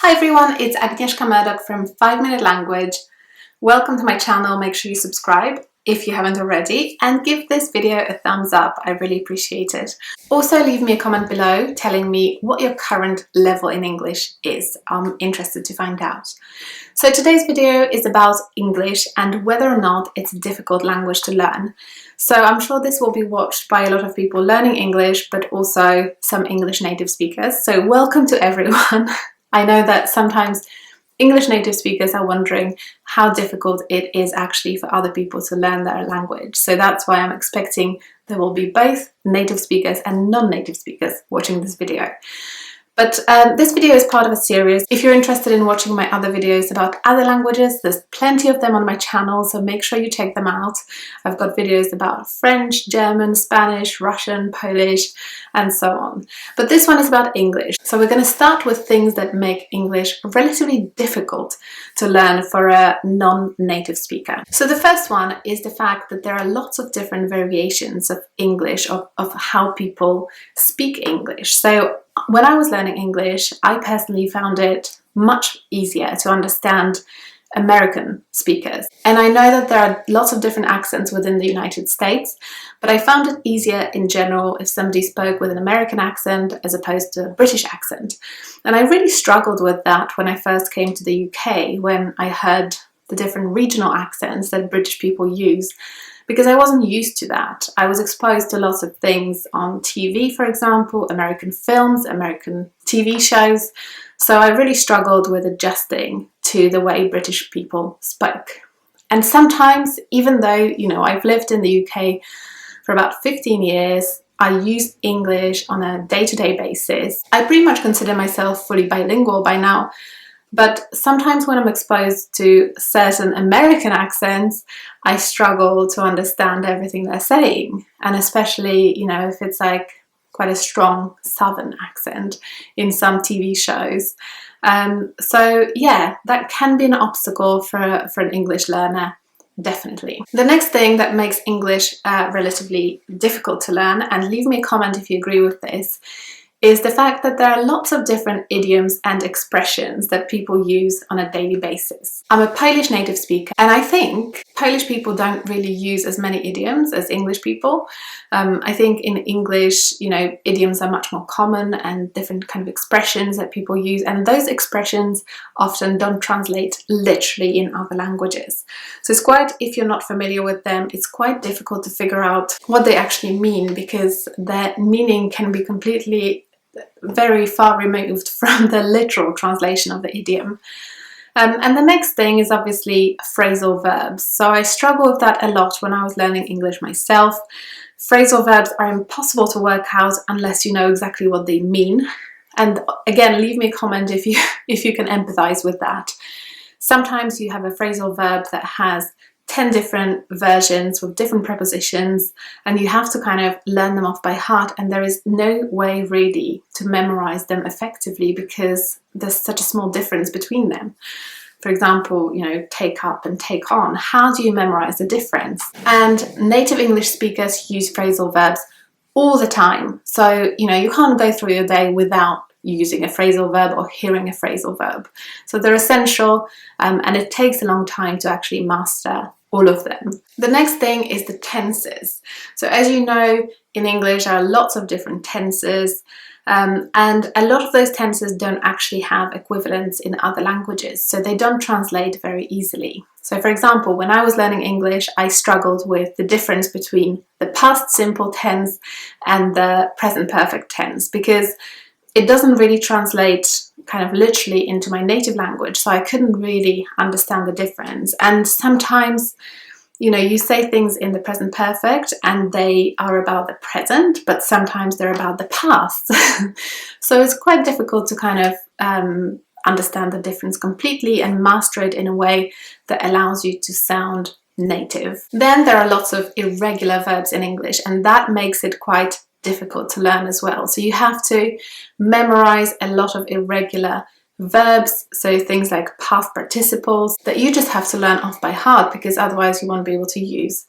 Hi everyone, it's Agnieszka from 5 Minute Language. Welcome to my channel. Make sure you subscribe if you haven't already and give this video a thumbs up. I really appreciate it. Also leave me a comment below telling me what your current level in English is. I'm interested to find out. So today's video is about English and whether or not it's a difficult language to learn. So I'm sure this will be watched by a lot of people learning English, but also some English native speakers. So welcome to everyone. I know that sometimes English native speakers are wondering how difficult it is actually for other people to learn their language. So that's why I'm expecting there will be both native speakers and non-native speakers watching this video. But this video is part of a series. If you're interested in watching my other videos about other languages, there's plenty of them on my channel, so make sure you check them out. I've got videos about French, German, Spanish, Russian, Polish, and so on. But this one is about English. So we're going to start with things that make English relatively difficult to learn for a non-native speaker. So the first one is the fact that there are lots of different variations of English, of how people speak English. So when I was learning English, I personally found it much easier to understand American speakers. And I know that there are lots of different accents within the United States, but I found it easier in general if somebody spoke with an American accent as opposed to a British accent. And I really struggled with that when I first came to the UK, when I heard the different regional accents that British people use, because I wasn't used to that. I was exposed to lots of things on TV, for example, American films, American TV shows. So I really struggled with adjusting to the way British people spoke. And sometimes, even though, I've lived in the UK for about 15 years, I use English on a day-to-day basis. I pretty much consider myself fully bilingual by now. But sometimes when I'm exposed to certain American accents, I struggle to understand everything they're saying. And especially, if it's like quite a strong Southern accent in some TV shows. So yeah, that can be an obstacle for an English learner, definitely. The next thing that makes English relatively difficult to learn, and leave me a comment if you agree with this, is the fact that there are lots of different idioms and expressions that people use on a daily basis. I'm a Polish native speaker, and I think Polish people don't really use as many idioms as English people. I think in English, idioms are much more common and different kind of expressions that people use, and those expressions often don't translate literally in other languages. So it's quite, if you're not familiar with them, it's quite difficult to figure out what they actually mean, because their meaning can be completely very far removed from the literal translation of the idiom. And the next thing is obviously phrasal verbs. So I struggle with that a lot when I was learning English myself. Phrasal verbs are impossible to work out unless you know exactly what they mean. And again, leave me a comment if you can empathize with that. Sometimes you have a phrasal verb that has 10 different versions with different prepositions, and you have to kind of learn them off by heart, and there is no way really to memorize them effectively because there's such a small difference between them. For example, take up and take on. How do you memorize the difference? And native English speakers use phrasal verbs all the time. So, you can't go through your day without using a phrasal verb or hearing a phrasal verb. So they're essential, and it takes a long time to actually master all of them. The next thing is the tenses. So as you know, in English there are lots of different tenses, and a lot of those tenses don't actually have equivalents in other languages, so they don't translate very easily. So for example, when I was learning English, I struggled with the difference between the past simple tense and the present perfect tense, because it doesn't really translate kind of literally into my native language, so I couldn't really understand the difference. And sometimes, you say things in the present perfect and they are about the present, but sometimes they're about the past. So it's quite difficult to kind of understand the difference completely and master it in a way that allows you to sound native. Then there are lots of irregular verbs in English, and that makes it quite difficult to learn as well. So you have to memorize a lot of irregular verbs, so things like past participles that you just have to learn off by heart, because otherwise you won't be able to use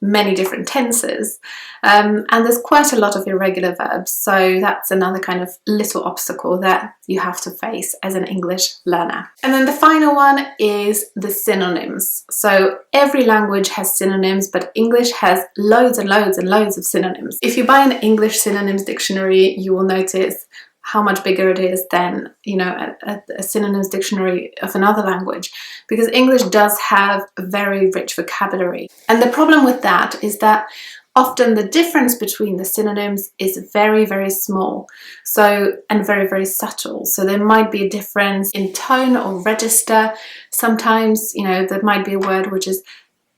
many different tenses, and there's quite a lot of irregular verbs, so that's another kind of little obstacle that you have to face as an English learner. And then the final one is the synonyms. So every language has synonyms, but English has loads and loads and loads of synonyms. If you buy an English synonyms dictionary, you will notice how much bigger it is than, you know, a synonyms dictionary of another language, because English does have a very rich vocabulary. And the problem with that is that often the difference between the synonyms is very, very small, and very, very subtle. So there might be a difference in tone or register. Sometimes, you know, there might be a word which is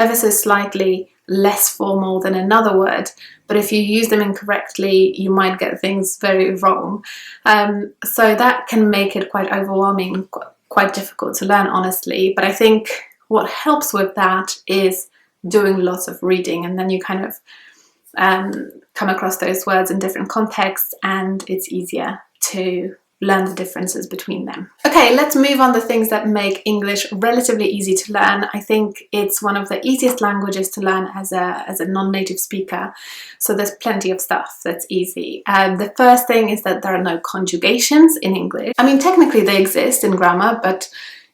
ever so slightly less formal than another word, but if you use them incorrectly, you might get things very wrong. So that can make it quite overwhelming, quite difficult to learn, honestly. But I think what helps with that is doing lots of reading, and then you kind of come across those words in different contexts, and it's easier to learn the differences between them. Okay, let's move on to things that make English relatively easy to learn. I think it's one of the easiest languages to learn as a non-native speaker, so there's plenty of stuff that's easy. The first thing is that there are no conjugations in English. I mean, technically they exist in grammar, but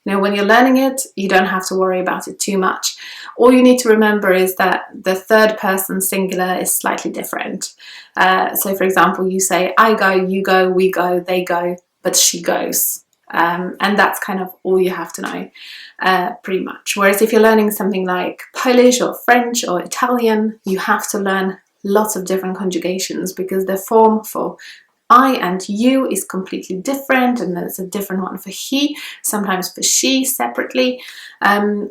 you know, when you're learning it, you don't have to worry about it too much. All you need to remember is that the third person singular is slightly different. So for example, you say, I go, you go, we go, they go, but she goes. And that's kind of all you have to know, pretty much. Whereas if you're learning something like Polish or French or Italian, you have to learn lots of different conjugations, because the form for I and you is completely different, and there's a different one for he, sometimes for she separately.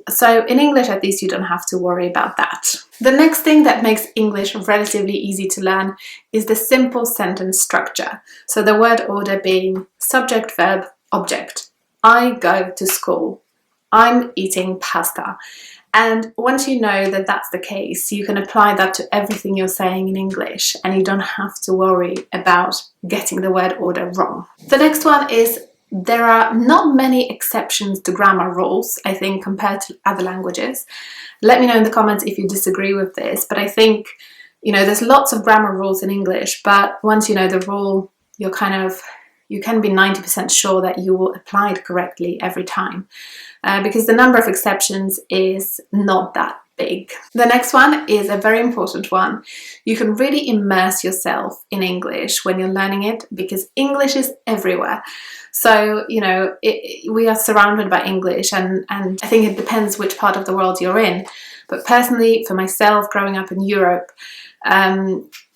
So in English, at least, you don't have to worry about that. The next thing that makes English relatively easy to learn is the simple sentence structure. So the word order being subject, verb, object. I go to school. I'm eating pasta. And once you know that that's the case, you can apply that to everything you're saying in English, and you don't have to worry about getting the word order wrong. The next one is there are not many exceptions to grammar rules, I think, compared to other languages. Let me know in the comments if you disagree with this, but I think, you know, there's lots of grammar rules in English, but once you know the rule, you can be 90% sure that you will apply it correctly every time, because the number of exceptions is not that big. The next one is a very important one. You can really immerse yourself in English when you're learning it, because English is everywhere. So, you know, we are surrounded by English, and I think it depends which part of the world you're in. But personally, for myself, growing up in Europe,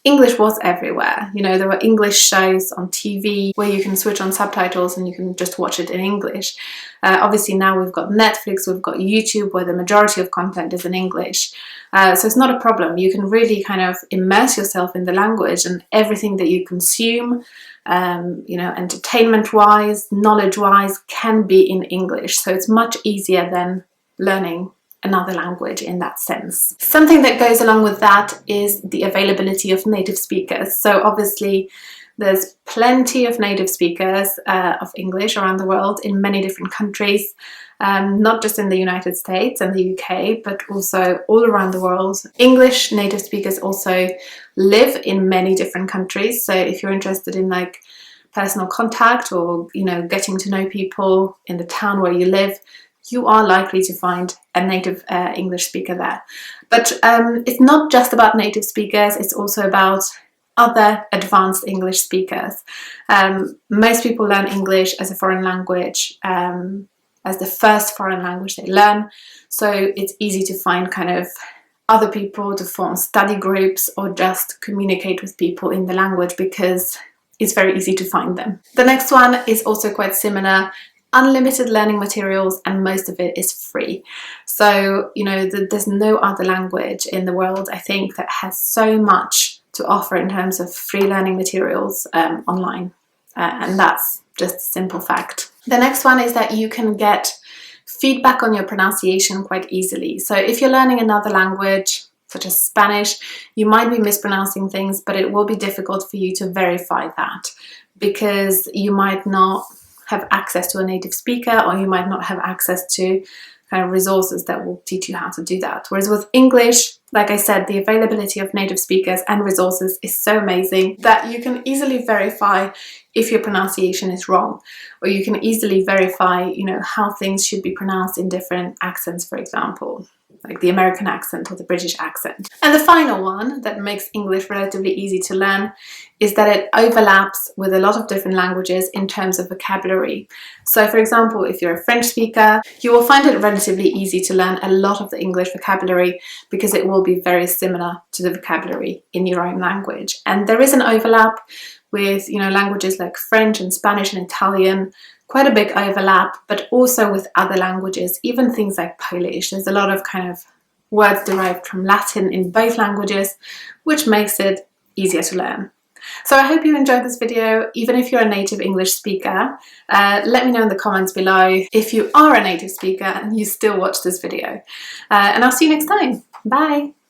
English was everywhere. You know, there were English shows on TV where you can switch on subtitles and you can just watch it in English. Obviously now we've got Netflix, we've got YouTube, where the majority of content is in English. So it's not a problem. You can really kind of immerse yourself in the language, and everything that you consume, you know, entertainment-wise, knowledge-wise, can be in English. So it's much easier than learning another language in that sense. Something that goes along with that is the availability of native speakers. So obviously there's plenty of native speakers of English around the world in many different countries, not just in the United States and the UK, but also all around the world. English native speakers also live in many different countries. So if you're interested in like personal contact, or, you know, getting to know people in the town where you live, you are likely to find a native English speaker there. But it's not just about native speakers, it's also about other advanced English speakers. Most people learn English as a foreign language, as the first foreign language they learn. So it's easy to find kind of other people, to form study groups, or just communicate with people in the language, because it's very easy to find them. The next one is also quite similar. Unlimited learning materials, and most of it is free. So, you know, there's no other language in the world, I think, that has so much to offer in terms of free learning materials online. And that's just a simple fact. The next one is that you can get feedback on your pronunciation quite easily. So if you're learning another language, such as Spanish, you might be mispronouncing things, but it will be difficult for you to verify that, because you might not have access to a native speaker, or you might not have access to kind of resources that will teach you how to do that. Whereas with English, like I said, the availability of native speakers and resources is so amazing that you can easily verify if your pronunciation is wrong, or you can easily verify, you know, how things should be pronounced in different accents, for example, like the American accent or the British accent. And the final one that makes English relatively easy to learn is that it overlaps with a lot of different languages in terms of vocabulary. So for example, if you're a French speaker, you will find it relatively easy to learn a lot of the English vocabulary because it will be very similar to the vocabulary in your own language. And there is an overlap with, you know, languages like French and Spanish and Italian, quite a big overlap, but also with other languages, even things like Polish. There's a lot of kind of words derived from Latin in both languages, which makes it easier to learn. So I hope you enjoyed this video, even if you're a native English speaker. Let me know in the comments below if you are a native speaker and you still watch this video. And I'll see you next time. Bye!